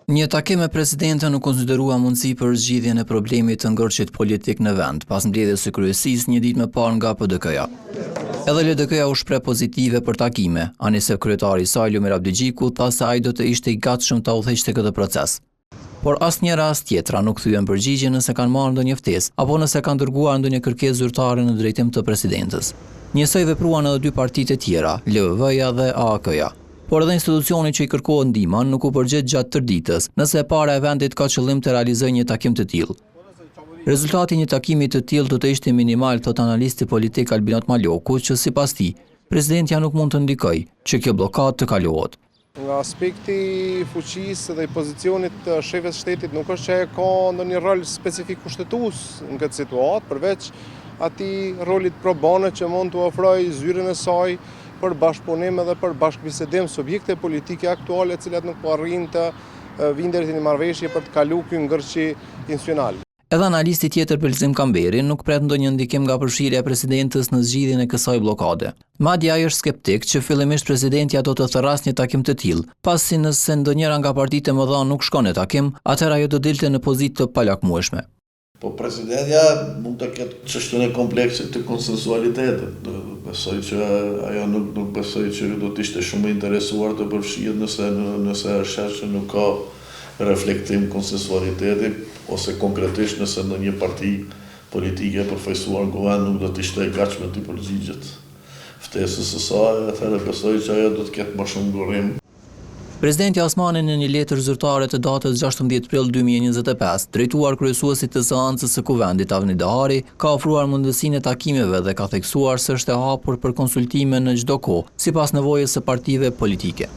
Një takim me presidentën u konsiderua mundësi për zgjidhjen e problemit të ngërçit politik në vend, pas mbledhjes së kryesisë një ditë më parë nga PDK-ja. Edhe LDK-ja u shpreh pozitive për takime, anise kryetari i saj Lumir Abdigjiku tha se ai do të ishte i gatshëm ta udhëheqte këtë proces. Por asnjë rast tjetra nuk thyen përgjigje nëse kanë marrë ndonjë ftesë apo nëse kanë dërguar ndonjë kërkesë zyrtare në drejtim të presidentës. Njësoj vepruan edhe dy partitë e tjera, LVV-ja dhe AAK-ja. Por edhe institucioni që i kërkohet ndihmën nuk u përgjigj gjatë tërditës, nëse e para e vendit ka qëllim të realizojë një takim të tillë. Rezultati i një takimi të tillë do të ishte minimal, thot analisti politik Albinot Maloku, që sipas tij, presidentja nuk mund të ndikojë që kjo blokadë të kalohet. Nga aspekti i fuqisë dhe i pozicionit të shefes shtetit nuk është që e ka ndonjë rol specifik kushtetues në këtë situatë, përveç atij rolit pro bono që mund të ofrojë zyrën e saj për bashkëpunim edhe për bashkëbisedim subjekte politike aktuale, të cilat nuk po arrin të vinë deri në marrëveshje për të kaluar ky ngërçi institucional. Edhe analisti tjetër Belzim Kamberi nuk pret ndonjë ndikim nga përfshirja e presidentës në zgjidhjen e kësaj blokade. Madje ai është skeptik që fillimisht presidentja do të thërrasë një takim të tillë, pasi nëse ndonjëra nga partitë e mëdha nuk shkon në takim, atëherë ajo do dilte në pozitë të palakmueshme. Po presidentja mund të ketë çështën e kompleksit të konsensualitetit. Besoj që ajo nuk besoj që do të ishte shumë interesuar të përfshihet nëse është që nuk ka reflektim konsensualiteti, ose konkretisht nëse në një parti politike përfaqësuar në guvern nuk do të ishte e gatshme të përgjigjet ftesës së saj, atëherë besoj që ajo do të ketë më shumë durim. Presidenti Osmani në një letër zyrtare të datës 16 prill 2025, drejtuar kryesuesit të seancës së kuvendit Avni Dahari, ka ofruar mundësinë e takimeve dhe ka theksuar se është e hapur për konsultime në çdo kohë, sipas nevojës së partive politike.